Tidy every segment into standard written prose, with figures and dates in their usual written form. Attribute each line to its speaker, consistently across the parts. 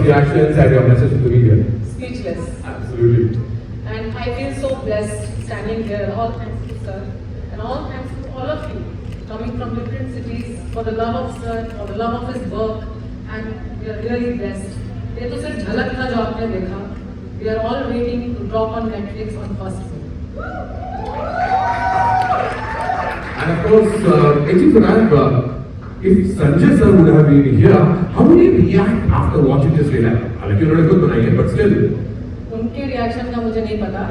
Speaker 1: Reactions and your message to the media.
Speaker 2: Speechless.
Speaker 1: Absolutely.
Speaker 2: And I feel so blessed standing here. All thanks to sir, and all thanks to all of you coming from different cities for the love of sir, for the love of his work, and we are really blessed. ये तो सिर्फ झलक था जो आपने देखा. We are all waiting to drop on Netflix on 1st May.
Speaker 1: And of course, if Sanjay sir would have been here, how would he react after watching this trailer? हालांकि उन्होंने खुद बनाई है, but still.
Speaker 2: उनके reaction का मुझे नहीं पता,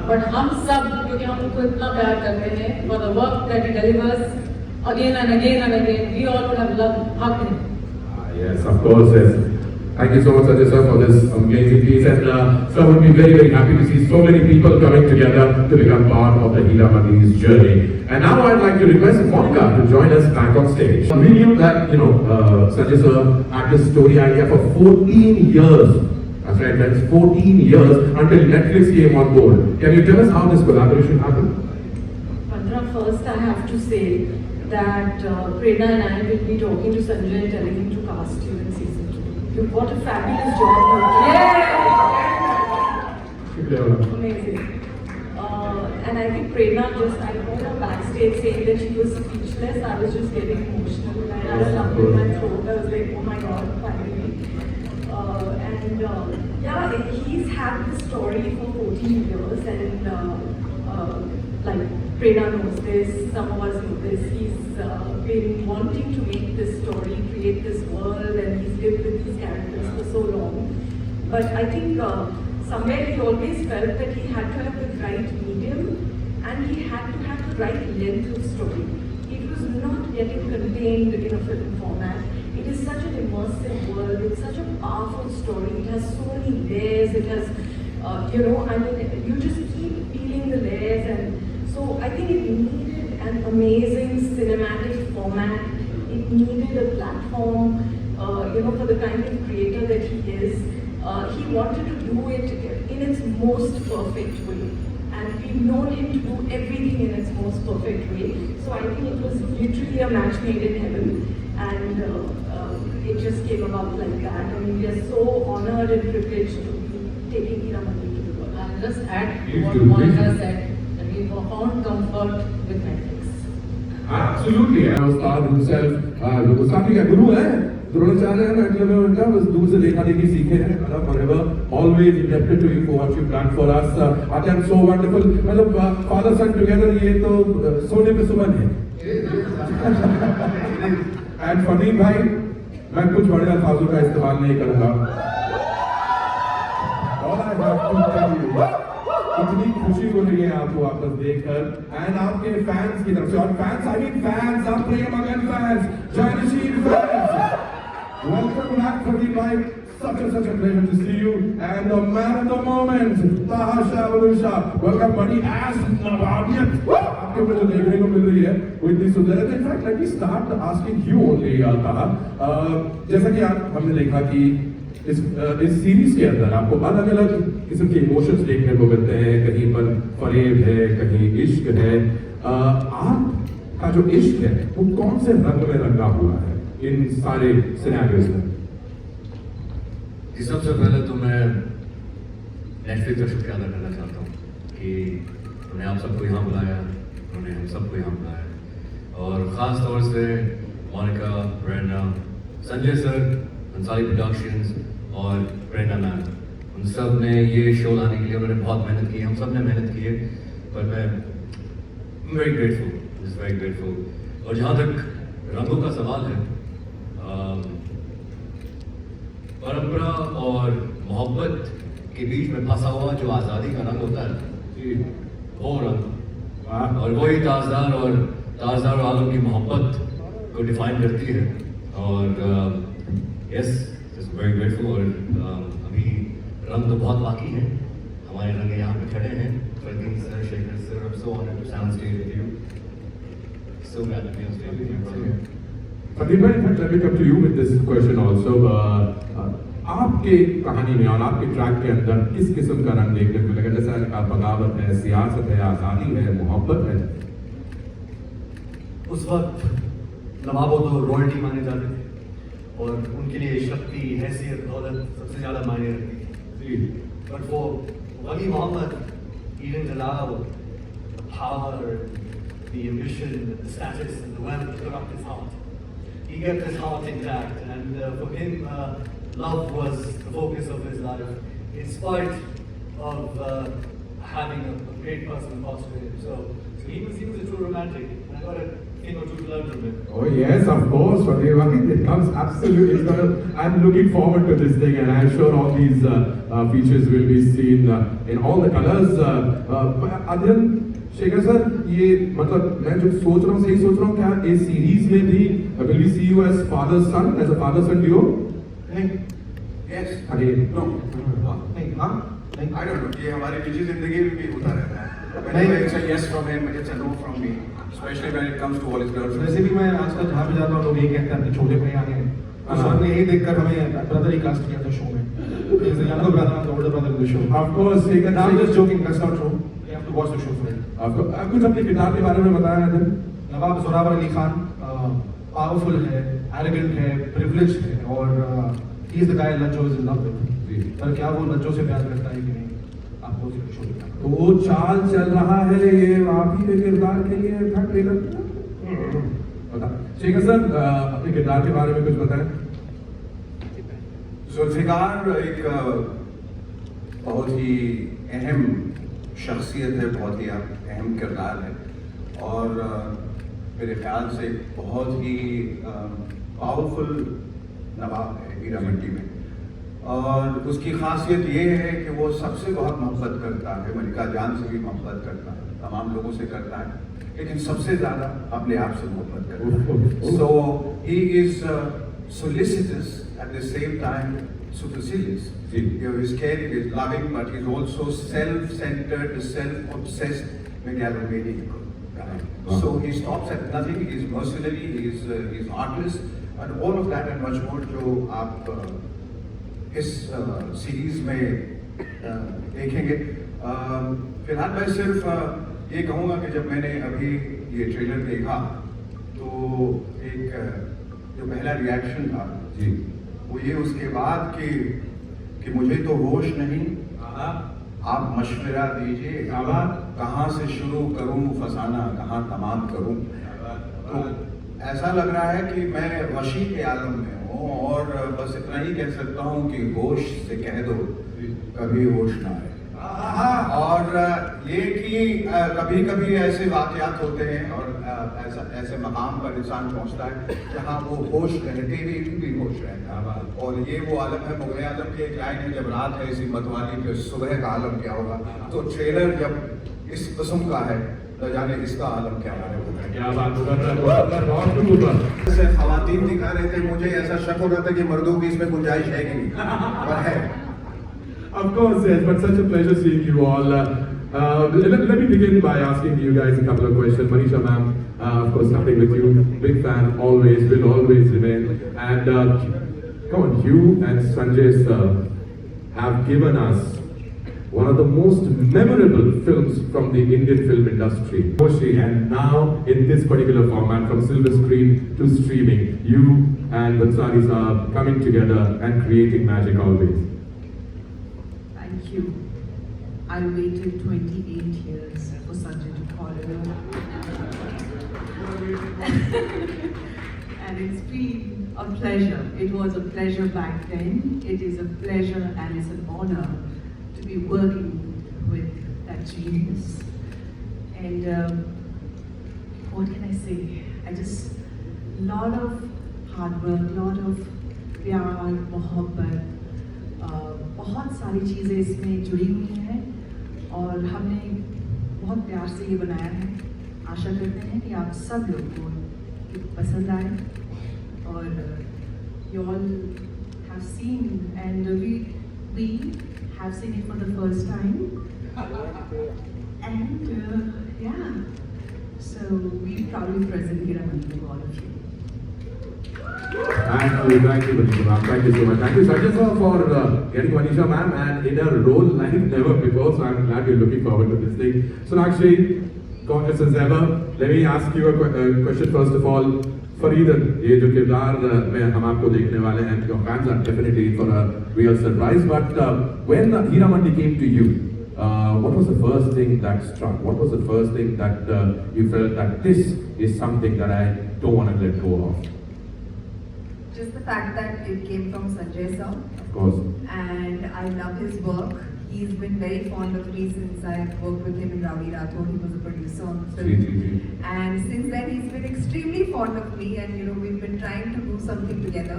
Speaker 2: but हम सब क्योंकि हम उनको इतना प्यार करते हैं, for the work that he delivers again and again and again, we all would have loved hugged him.
Speaker 1: Yes, of course, yes. Thank you so much, Sanjay sir, for this amazing piece, and sir would be very, very happy to see so many people coming together to become part of the Heeramandi's journey. And now I'd like to request Monica to join us back on stage. We knew that, Sanjay sir had this story idea for 14 years. That's right, friends, 14 years until Netflix came on board. Can you tell us how this collaboration happened?
Speaker 2: Pandra, first I have to say that Prerna and I will be talking to Sanjay and telling him to cast you in season 2. What a fabulous job you did. Yeah! Amazing. And I think Prerna I heard her backstage saying that she was speechless. I was just getting emotional. I had a lump in my throat. I was like, oh my God, finally. He's had this story for 14 years, and like Prerna knows this, some of us know this. He's been wanting to make this story, create this world, and he's lived with these characters for so long. But I think somewhere he always felt that he had to have the right medium, and he had to have the right length of story. It was not getting contained in a film format. It is such an immersive world, it's such a powerful story, it has so many layers, it has, you just keep peeling the layers, and so I think it needed an amazing cinematic format, it needed a platform, for the kind of creator that he is. He wanted to do it in its most perfect way, and we've known him to do everything in its most perfect way, so I think it was literally a match made in heaven. And it just came about like that. I mean, we are so honored and privileged to be taking Heeramandi to the world.
Speaker 3: I'll just add to what Monica said, that we found comfort with Netflix.
Speaker 1: Absolutely. Ustad himself, Ustad ka guru hai. Dronacharya है मतलब उनका बस दूर से देखा देखी सीखे हैं मतलब forever always indebted to you for what you've done for us. Adhyayan so wonderful. मतलब father son together ये तो सोने पे सुमन है. And फरदीन भाई मैं कुछ बड़े अल्फाजों का इस्तेमाल नहीं करूँगा. All I have to tell you, इतनी खुशी हो रही है आपको वापस देखकर and आपके फैंस की तरफ से और फैंस I mean fans, आप प्रेमगन फैंस, जयनशील fans. Welcome back, Prachi Desai. Such a pleasure to see you. And the man of the moment, Taha Shah, Manisha. Welcome, buddy. As Navabiyat. आपके ऊपर जो देखने को मिल रही है, वो इतनी सुंदर है. In fact, let me start asking you only, Taha. जैसा कि हमने देखा कि इस सीरीज के अंदर आपको अलग-अलग किस्म के इमोशंस देखने को मिलते हैं. कहीं पर फरेब है, कहीं इश्क है. आपका जो इश्क है, वो कौन से रंग में रंगा हुआ है इन सारे सिनेरियोस में?
Speaker 4: सबसे पहले तो मैं नेटफ्लिक्स का शुक्रिया अदा करना चाहता हूँ कि उन्होंने आप सबको यहाँ बुलाया, उन्होंने हम सबको यहाँ बुलाया और ख़ास तौर से मोनिका, प्रेरणा, संजय सर, भंसाली प्रोडक्शंस और प्रेरणा मैम, उन सब ने ये शो लाने के लिए उन्होंने बहुत मेहनत की, हम सब ने मेहनत की है. पर मैं वेरी ग्रेटफुल. और जहाँ तक रंगों का सवाल है, परंपरा और मोहब्बत के बीच में फंसा हुआ जो आज़ादी का रंग होता है, वो रंग और वही ताजदार वालों की मोहब्बत को डिफाइन करती है. और यस, वेरी ग्रेटफुल. और अभी रंग तो बहुत बाकी है, हमारे रंग यहाँ पे खड़े हैं. Fardeen sir, Shekhar sir, I'm so honored to stand on stage with you. So glad to be on stage with you.
Speaker 1: Fardeen bhai, in fact, let me come to you with this question also. आपके कहानी में और आपके track के अंदर किस किस्म का रंग देखने को मिलेगा? जैसा बगावत है, सियासत है, आज़ादी है, मोहब्बत है.
Speaker 5: उस वक्त नवाबों तो रॉयल्टी माने जाते थे और उनके लिए शक्ति, हैसियत, दौलत सबसे ज़्यादा मायने रखती थी। But for Wali Muhammad, he didn't allow the power, the ambition, the status, and the wealth to corrupt his heart. He kept his heart intact, and for him, love was the focus of his life, in spite of having a great person pass away. So he was a true romantic, and I got a thing or two to learn from him.
Speaker 1: Oh yes, of course, it comes absolutely. I'm looking forward to this thing, and I'm sure all these features will be seen in all the colors. Adhyayan, Shekhar sir, ये मतलब मैं जो सोच रहा हूँ, सही सोच रहा हूँ क्या इस सीरीज में भी will we see you as father son, as a father son duo?
Speaker 6: नहीं, yes,
Speaker 1: Again,
Speaker 6: no,
Speaker 5: नहीं, हाँ, नहीं,
Speaker 6: I don't know. ये हमारी निजी जिंदगी में भी होता रहता है. Whenever it's a yes from him, it's a no from me, especially when it comes to all his girlfriends.
Speaker 5: वैसे भी मैं आजकल जहाँ पे जाता हूँ लोग यही कहते हैं कि छोटे भाई आगे हैं। तो सर ने यही देखकर हमें ब्रदर ही कास्ट किया था शो में। He's the younger brother and the older brother in the show.
Speaker 1: Of course, Segal.
Speaker 5: I'm just joking. That's not true. You have to watch the show for it.
Speaker 1: आपको कुछ अपने किताब के बारे में बताया है?
Speaker 5: नवाब जोरावर अली खान पावरफुल है, एरोगेंट है, प्रिविलेज्ड है और he is the guy लज्जो is in love with. पर क्या वो लज्जो से प्यार करता है कि नहीं, आपको उसे शो दिखाना।
Speaker 1: तो वो चाल चल रहा है, ये आप ही के किरदार के लिए था ट्रेलर। बता शेखर सर, अपने किरदार के बारे में कुछ बताएं।
Speaker 6: जुल्फिकार एक बहुत ही अहम शख्सियत है, बहुत ही अहम किरदार है और मेरे ख्याल से बहुत ही पावरफुल नवाब है हीरामंडी में। और उसकी खासियत ये है कि वो सबसे बहुत मोहब्बत करता है, मलिका जान से भी मोहब्बत करता है, तमाम लोगों से करता है, लेकिन सबसे ज़्यादा अपने आप से मोहब्बत करता है। So he is solicitous at the same time supercilious. His caring is loving, but he's also self-centered, self-obsessed, megalomaniac guy. So he stops at nothing. He's mercenary. He's heartless, and all of that and much more जो आप इस series में देखेंगे। फिलहाल मैं सिर्फ ये कहूँगा कि जब मैंने अभी ये ट्रेलर देखा तो एक जो पहला रिएक्शन था जी वो ये उसके बाद कि मुझे तो होश नहीं, आप मशवरा दीजिए कहाँ से शुरू करूँ फसाना, कहाँ तमाम करूँ। तो ऐसा लग रहा है कि मैं वशी के आलम में हूँ और बस इतना ही कह सकता हूँ कि होश से कह दो कभी होश ना आए। और ये कि कभी कभी ऐसे वाक़यात होते हैं और ऐसे मकाम पर इंसान पहुंचता है जहां वो होश रहते हुए भी होश रहता है। और ये वो आलम है, मुग़ल आज़म की एक लाइन है, जब रात है इसी मतवाली पे सुबह का आलम क्या होगा। तो ट्रेलर जब इस किस्म का है तो जाने इसका आलम क्या होगा।
Speaker 1: क्या बात कर
Speaker 6: जैसे ख़वातीन दिखा रहे थे, मुझे ऐसा शक हो रहा था कि मर्दों की इसमें गुंजाइश है कि नहीं, पर है।
Speaker 1: Of course, yes, but such a pleasure seeing you all. Let me begin by asking you guys a couple of questions. Manisha ma'am, of course, starting with you, big fan, always, will always remain. And come on, you and Sanjay sir have given us one of the most memorable films from the Indian film industry. And now, in this particular format, from silver screen to streaming, you and Bhansali are coming together and creating magic always.
Speaker 3: Thank you. I waited 28 years for Sanjay to call and it's been a pleasure. It was a pleasure back then. It is a pleasure and it's an honor to be working with that genius. And what can I say? I just, lot of hard work, lot of प्यार, मोहब्बत, बहुत सारी चीज़ें इसमें जुड़ी हुई हैं और हमने बहुत प्यार से ये बनाया है। आशा करते हैं कि आप सब लोग को पसंद आए और you all have seen and we have seen it for the first time and yeah, so we proudly present Heeramandi to all of you.
Speaker 1: Thank you, Manisha ma'am. Thank you so much. Thank you, Sanjay sir, for getting Manisha ma'am and in a role like never before. So I'm glad you're looking forward to this thing. Sonakshi, gorgeous as ever. Let me ask you a question first of all. फरीदन, ये जो किरदार में हम आपको देखने वाले हैं, your fans are definitely in for a real surprise. But when Heeramandi came to you, what was the first thing that struck? What was the first thing that you felt that this is something that I don't want to let go of?
Speaker 7: Just the fact that it came from Sanjay sir.
Speaker 1: Of course.
Speaker 7: And I love his work. He's been very fond of me since I worked with him in Ravi Rathore. He was a producer on the film. And since then he's been extremely fond of me, and you know, we've been trying to do something together.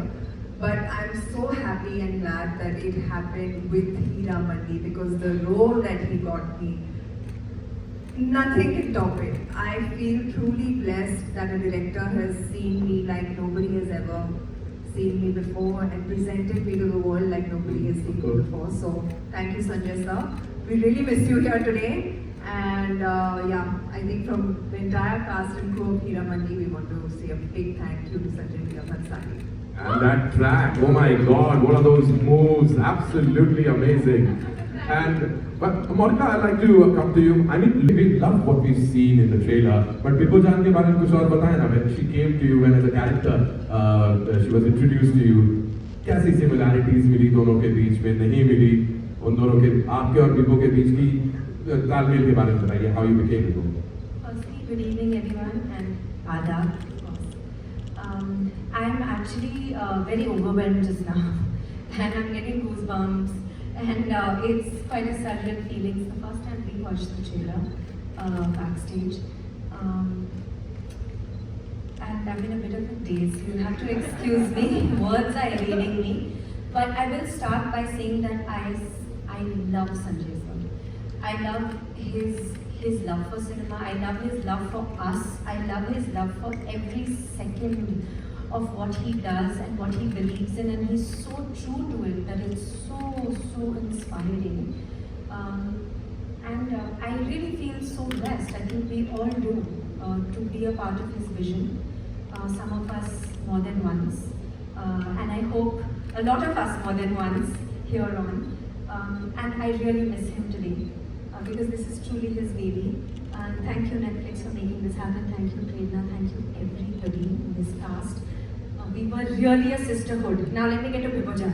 Speaker 7: But I'm so happy and glad that it happened with Heeramandi, because the role that he got me, nothing can top it. I feel truly blessed that a director has seen me like nobody has ever seen me before and presented me to the world like nobody has seen me before. So thank you, Sanjay sir. We really miss you here today. And yeah, I think from the entire cast and crew of Heeramandi, we want to say a big thank you to Sanjay Lella Bhansali.
Speaker 1: And that track, oh my God, what are those moves? Absolutely amazing. And but Monica, I'd like to come to you. I mean, we love what we've seen in the trailer, but Bipojan ke baare mein kuch aur bataye na. When she came to you, when as a character, she was introduced to you, कैसी similarities मिली दोनों के बीच में, नहीं मिली उन दोनों के, आपके और बिपो के बीच की तालमेल के बारे में बताइए, how you became Bipo.
Speaker 8: Firstly, good evening everyone and Adab, of course. I am actually very overwhelmed just now and I'm getting goosebumps. And it's quite a surreal feeling. It's the first time we watched the trailer backstage. And I've been a bit of a daze. You'll have to excuse me. Words are evading me. But I will start by saying that I love Sanjay sir. I love his love for cinema. I love his love for us. I love his love for every second of what he does and what he believes in, and he's so true to it that it's so inspiring. And I really feel so blessed. I think we all do to be a part of his vision. Some of us more than once, and I hope a lot of us more than once here on. And I really miss him today because this is truly his baby. And thank you Netflix for making this happen. Thank you Prerna. Thank you everybody in this cast. We were really a sisterhood. Now let me get to Bipojan.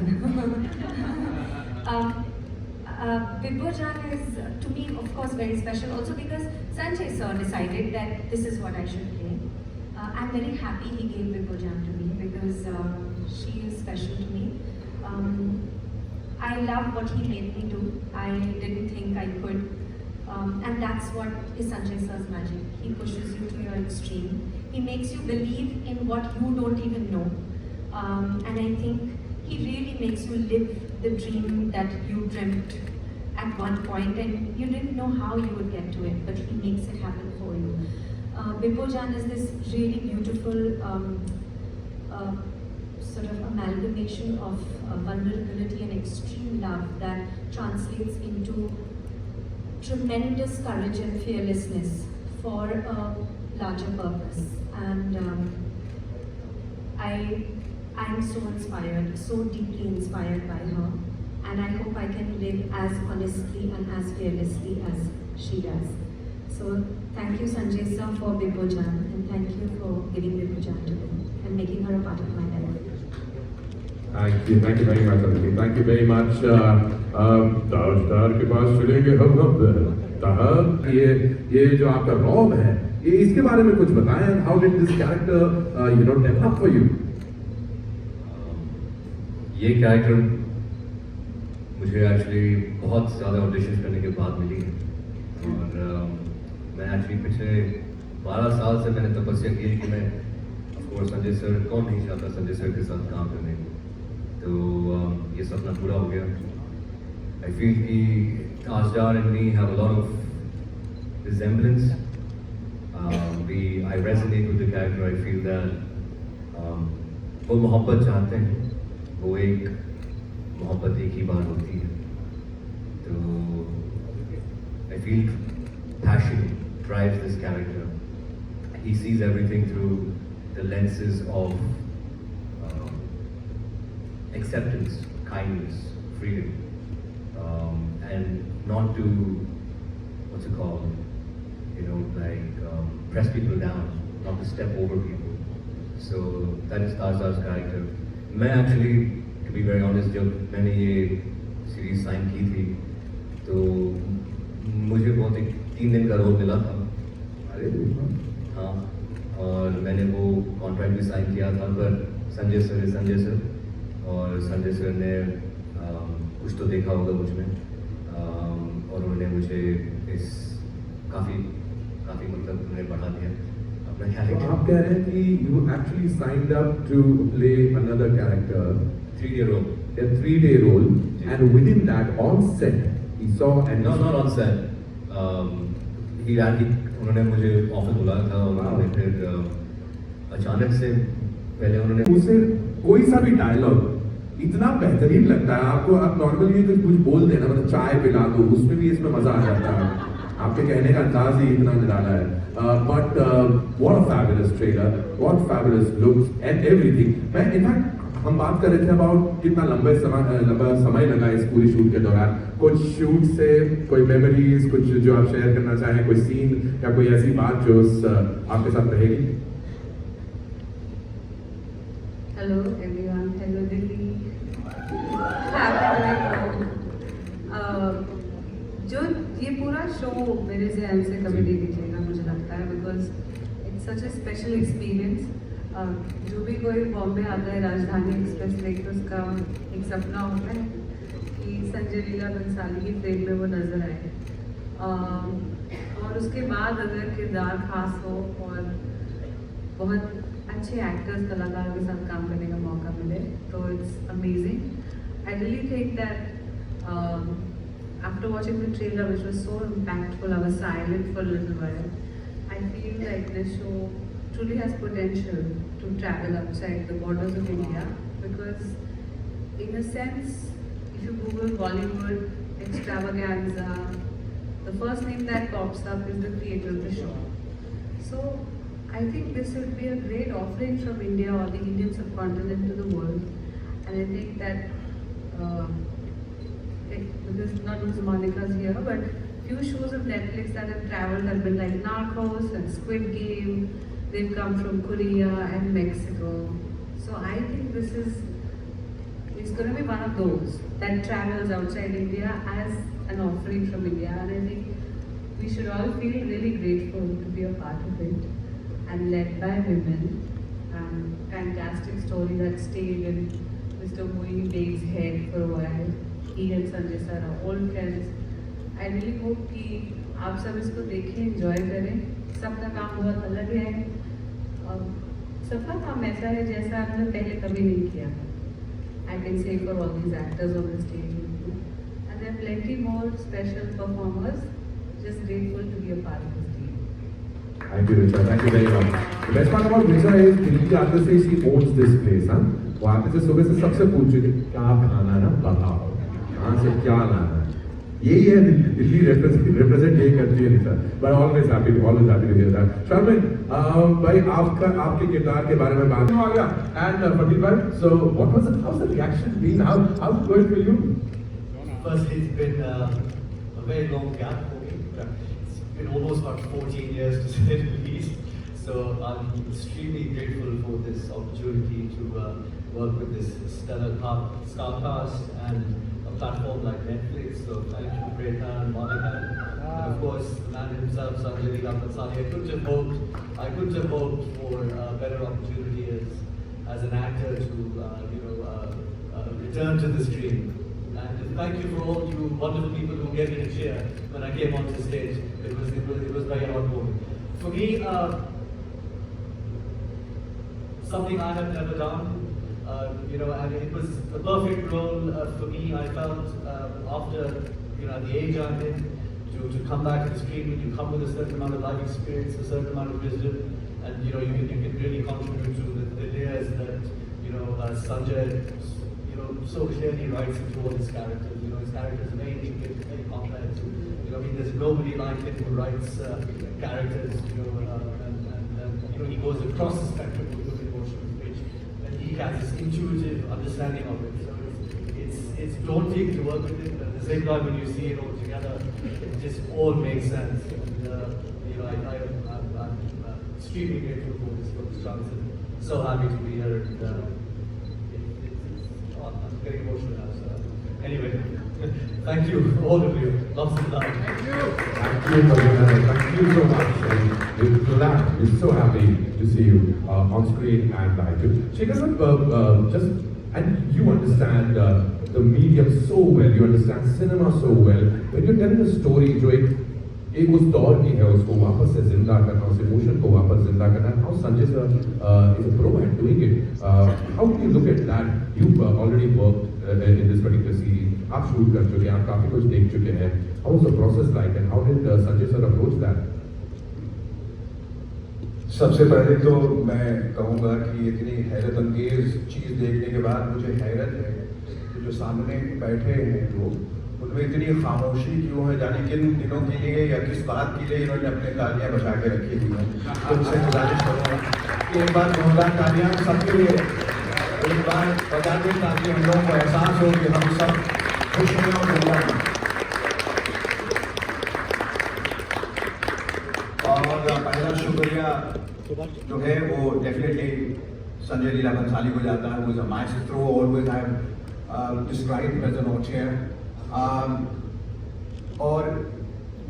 Speaker 8: Bipojan is, to me, of course, very special also because Sanjay sir decided that this is what I should play. I'm very happy he gave Bipojan to me because she is special to me. I love what he made me do. I didn't think I could. And that's what is Sanjay sir's magic. He pushes you to your extreme. He makes you believe in what you don't even know. And I think he really makes you live the dream that you dreamt at one point and you didn't know how you would get to it, but he makes it happen for you. Bipojan is this really beautiful sort of amalgamation of vulnerability and extreme love that translates into tremendous courage and fearlessness for a larger purpose. And I'm so inspired, so deeply inspired by her, and I hope I can live as honestly and as fearlessly as she does. So thank you Sanjay sir for Bipojan, and thank you for giving Bipojan to me and making her a part of my life.
Speaker 1: Thank you very much Aditi. Thank you very much. ताज के पास चलेंगे हम अब। ताहा, ये जो आपका Rob है, ये इसके बारे में कुछ बताएं. How did this character develop for you?
Speaker 4: ये कैरेक्टर मुझे एक्चुअली बहुत ज़्यादा ऑडिशन करने के बाद मिली है और मैं एक्चुअली पिछले 12 साल से मैंने तपस्या की है कि मैं ऑफकोर्स संजय सर, कौन नहीं चाहता संजय सर के साथ काम करने को, तो ये सपना पूरा हो गया. I feel कि Taha and me have a lot of resemblance. I resonate with the character. I feel that वो मोहब्बत चाहते हैं, वो एक मोहब्बत एक ही बार होती है. तो I feel passion drives this character. He sees everything through the lenses of acceptance, kindness, freedom, and not to, what's it called, press people down, not to step over people. So that is Taha Shah's character. मैं actually, to be very honest, जब मैंने ये series sign की थी तो मुझे बहुत एक 3 दिन का रोल मिला था।
Speaker 1: अरे
Speaker 4: हाँ, और मैंने वो कॉन्ट्रैक्ट भी साइन किया था, पर संजय सर और संजय सर ने कुछ तो देखा होगा मुझ में, और उन्होंने मुझे इस काफ़ी मतलब उन्होंने बढ़ा दिया अपना कैरेक्टर।
Speaker 1: आप कह रहे हैं कि you actually signed up to play another character,
Speaker 4: 3-day role.
Speaker 1: a 3-day role, and within that on set he saw and
Speaker 4: No, not on set. उन्होंने मुझे ऑफिस बुलाया था और उन्होंने फिर अचानक से पहले उन्होंने
Speaker 1: उसे कोई सा भी डायलॉग इतना बेहतरीन लगता है आपको। आप नॉर्मली कुछ बोल देना, मतलब चाय पिला दो, उसमें भी इसमें मजा आ जाता है। आपके कहने का अंदाज ही इतना निराला है। But what a fabulous trailer, what fabulous looks and everything. मैं इनफैक्ट हम बात कर रहे थे अबाउट कितना लंबा समय लगा इस पूरी शूट के दौरान। कुछ शूट से कोई मेमोरीज, कुछ जो आप शेयर करना चाहें, कोई सीन या कोई ऐसी बात जो आपके साथ रहेगी?
Speaker 3: Hello everyone, hello Delhi. जो ये पूरा शो मेरे ज़हन से कभी नहीं निकलेगा मुझे लगता है, because it's such A special experience. जो भी कोई बॉम्बे आता है राजधानी एक्सप्रेस लेके, उसका एक सपना होता है कि संजय लीला बंसाली की फ्रेम में वो नज़र आए, और उसके बाद अगर किरदार खास हो और बहुत अच्छे एक्टर्स कलाकारों के साथ काम करने का मौका मिले तो it's amazing. I really think that after watching the trailer, which was so impactful, I was silent for a little while. I feel like this show truly has potential to travel outside the borders of India, because in a sense, if you Google Bollywood extravaganza, the first name that pops up is the creator of the show. So I think this would be a great offering from India or the Indian subcontinent to the world, and I think that because not because Monica's here, but few shows of Netflix that have traveled have been like Narcos and Squid Game. They've come from Korea and Mexico. So I think this is going to be one of those that travels outside India as an offering from India, and I think we should all feel really grateful to be a part of it, and led by women. And fantastic story that stayed in Mr. Moini Beg's head for a while. He and Sanjay sir are old friends. I really hope कि आप सब इसको देखें, enjoy करें। सबका काम बहुत अलग है और सबका काम ऐसा है जैसा हमने पहले कभी नहीं किया था। I can say for all these actors on the stage, and there are plenty more special performers. Just grateful to be a part of this team.
Speaker 1: Thank you, Richa. Thank you very much. The best part about Richa is Delhi के आते से she owns this place, हाँ? वो आते से सुबह से सबसे पूछ चुकी क्या खाना है ना, बताओ कहाँ से क्या लाना है। यही है दिल्ली रिप्रेजेंट यही करती है Richa. But always happy to hear that. Shamin भाई, आपके किरदार के बारे में बात आ गया, एंड फरदीन भाई, so what was how the reaction been, how it going for you?
Speaker 5: First, it's been a very long gap for me. It's been almost about 14 years to say the least. So I'm extremely grateful for this opportunity to work with this stellar star cast and a platform like Netflix. So thank you, Preeta and Monica, and of course the man himself, Sanjay Lella Bhansali. I couldn't have hoped for a better opportunity as an actor to return to this dream. And thank you for all you wonderful people who gave me a cheer when I came onto stage. It was very heartwarming. For me, something I have never done. And it was a perfect role for me. I felt after at the age I'm in, to come back to the screen when you come with a certain amount of life experience, a certain amount of wisdom, and you can really contribute to the layers that Sanjay so clearly writes into all his characters. His characters are very intricate, very complex. There's nobody like him who writes characters. And he goes across the spectrum of human emotions, and he has this intuitive understanding of it. So it's daunting to work with it, but at the same time, when you see it all together, it just all makes sense. And I'm extremely grateful for this chance. so happy to be here. And, I'm getting emotional now. So anyway, thank you, all of you. Lots of love.
Speaker 1: Thank you, Prachi. Thank you so much. And for that, we're so happy to see you on screen and live too. Shekhar, and you understand the medium so well, you understand cinema so well. When you're telling a story, जो एक उस दौर की है, उसको वापस से जिंदा करना, उस इमोशन को वापस जिंदा करना. How Sanjay sir is a pro at doing it. How do you look at that? You've already worked in this particular series. आप shoot कर चुके हैं, आप काफी कुछ देख चुके हैं. How was the process like, and how did Sanjay sir approach that?
Speaker 6: सबसे पहले तो मैं कहूँगा कि इतनी हैरत अंगेज चीज़ देखने के बाद मुझे हैरत है कि जो सामने बैठे हैं लोग, उनमें इतनी खामोशी क्यों है, जाने किन दिनों के लिए या किस बात के लिए इन्होंने अपने तालियां बचा के रखी हुई हैं. तो उनसे गुजारिश करूँगा कि एक बार जोरदार तालियां सबके लिए, एक बार बजा दें ताकि हम लोगों को एहसास हो कि हम सब खुश हैं और जिंदा हैं. और पहला शुक्रिया जो है वो डेफिनेटली संजय लीला भंसाली को जाता है. वो is a maestro, always I have described as an auteur. और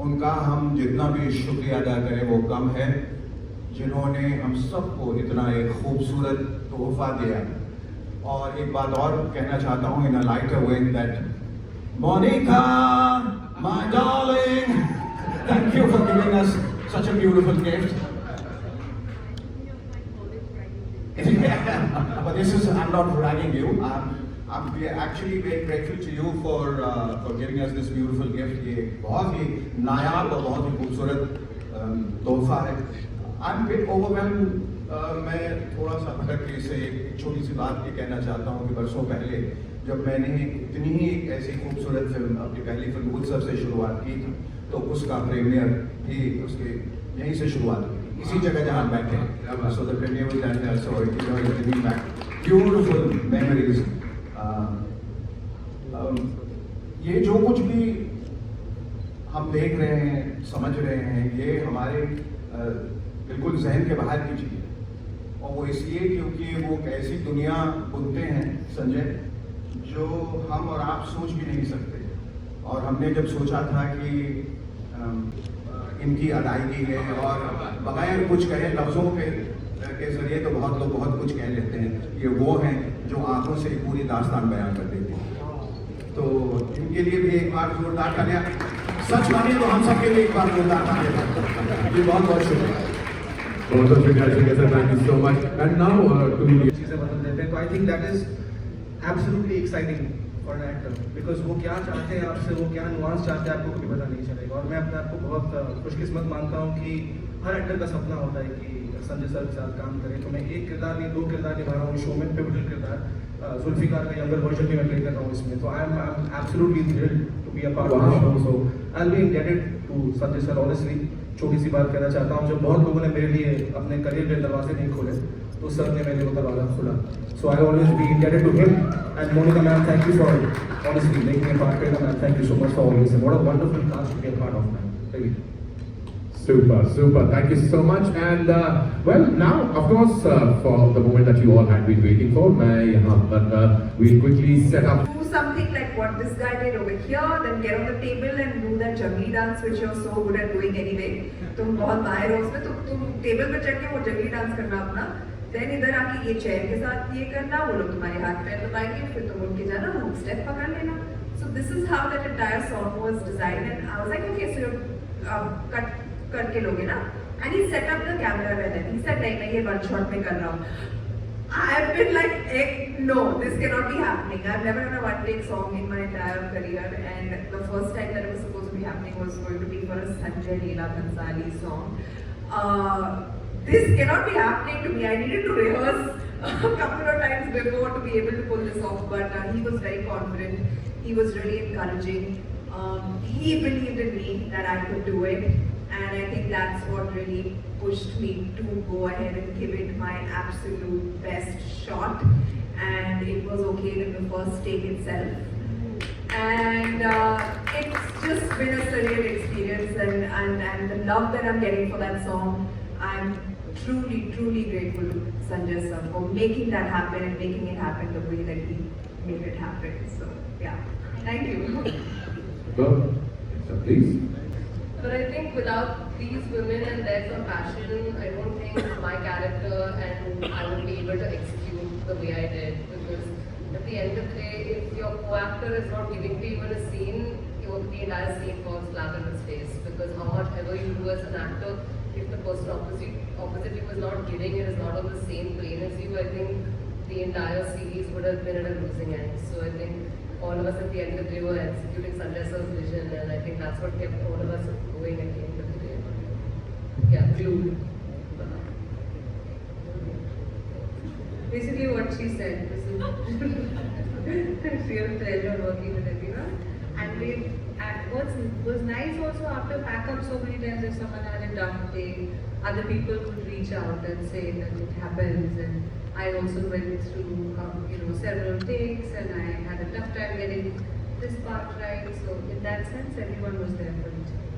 Speaker 6: उनका हम जितना भी शुक्रिया अदा करें वो कम है, जिन्होंने हम सबको इतना एक खूबसूरत तोहफा दिया. और एक बात और कहना चाहता हूँ in a lighter way that Monica, my darling, thank you for giving us such a beautiful gift. But this is, I'm not bragging you. I'm actually very grateful to you for giving us this beautiful gift. ये बहुत ही नायाब और बहुत ही खूबसूरत तोहफा है. I'm a bit overwhelmed. मैं थोड़ा सा भटक के इसे एक छोटी सी बात ये कहना चाहता हूँ कि बरसों पहले जब मैंने इतनी ही ऐसी खूबसूरत फिल्म, अपनी पहली फिल्म उत्सव से शुरुआत की थी, तो उसका प्रीमियर भी उसके यहीं से शुरुआत हुई, इसी जगह जहाँ बैठे हैं. So the premiere was that there, so it was giving back beautiful memories. ये जो कुछ भी हम देख रहे हैं, समझ रहे हैं, ये हमारे बिल्कुल जहन के बाहर की चीज़ है. और वो इसलिए क्योंकि वो एक ऐसी दुनिया बुनते हैं संजय, जो हम और आप सोच भी नहीं सकते. और हमने जब सोचा था कि इनकी अदायगी है, और बगैर कुछ कहे लफ्ज़ों के जरिए तो बहुत लोग बहुत कुछ कह लेते हैं, ये वो हैं जो आंखों से पूरी दास्तान बयान कर देते हैं. तो इनके लिए भी एक बार जोरदार तालियां. सच मानिए तो हम सबके लिए एक बार जोरदार तालियां. ये बहुत बहुत शुक्रिया.
Speaker 1: बहुत बहुत शुक्रिया sir, thank you so much. And now
Speaker 9: चीज़ें बदल देते हैं. तो I think that is absolutely exciting for an actor, because वो क्या चाहते हैं आपसे, वो क्या नुआंस चाहते हैं, आपको कभी पता नहीं चलेगा. और मैं अपने आप को बहुत खुशकिस्मत मानता हूँ कि हर एक्टर का सपना होता है कि संजय सर के साथ काम करें. तो मैं एक किरदार नहीं, दो किरदार निभा रहा हूँ शो में, पिवटल किरदार. जुल्फिकार का यंगर वर्जन भी मैं प्ले कर रहा हूँ इसमें. तो I am absolutely thrilled to be a part of the show. So I will be indebted to Sanjay sir. Honestly छोटी सी बात कहना चाहता हूँ, जब बहुत लोगों ने मेरे लिए अपने करियर के दरवाजे नहीं खोले, तो सर ने मेरे को दरवाजा खोला. So I always be indebted to him. And Monica ma'am, thank you for honestly making me a part of it. And thank you so much for always. And what a wonderful cast to be a part of, man. Really.
Speaker 1: Super, super. Thank you so much. And well, now, of course, for the moment that you all had been waiting for, we'll quickly set up.
Speaker 7: Do something like what this guy did over here, then get on the table and do that juggly dance which you're so good at doing anyway. तुम बहुत माहिर हो उसमें, तो तुम table पर चढ़ के वो juggly dance करना अपना. देन इधर आके ये चेयर के साथ ये करना, वो लोग तुम्हारे हाथ पैर दबाएंगे, फिर तुम उनके जाना, वो स्टेप पकड़ लेना. So this is how that entire song was designed. And I was like okay, so cut करके लोगे ना. And he set up the camera with it. He said नहीं, मैं ये वन शॉट में कर रहा हूँ. I have been like no, this can not be happening. I have never done a one take song in my entire career. And the first time that it was supposed to be happening was going to be for a Sanjay Leela Bhansali song. This cannot be happening to me. I needed to rehearse a couple of times before to be able to pull this off. But he was very confident. He was really encouraging. He believed in me that I could do it, and I think that's what really pushed me to go ahead and give it my absolute best shot. And it was okay in the first take itself. And it's just been a surreal experience, and the love that I'm getting for that song, I'm truly grateful to Sanjay sir for making that happen and making it happen the way that he made it happen. So yeah, thank you.
Speaker 1: Well, so please.
Speaker 10: But I think without these women and their compassion, I don't think my character and I would be able to execute the way I did. Because at the end of the day, if your co-actor is not giving to you in a scene, the entire scene falls flat on its face. Because how much ever you do as an actor, if the person opposite you is not giving, it is not on the same plane as you, I think the entire series would have been at a losing end. So I think all of us at the end of the day were executing Sanjay sir's vision, and I think that's what kept all of us going at the end of the day. Yeah, true.
Speaker 3: Basically what she said, this is real pleasure working with everyone. And what was nice also, after pack-up so many times, if someone had a tough day, other people would reach out and say that it happens. And I also went through several takes, and I had a tough time getting this part right. So in that sense, everyone was there for each other.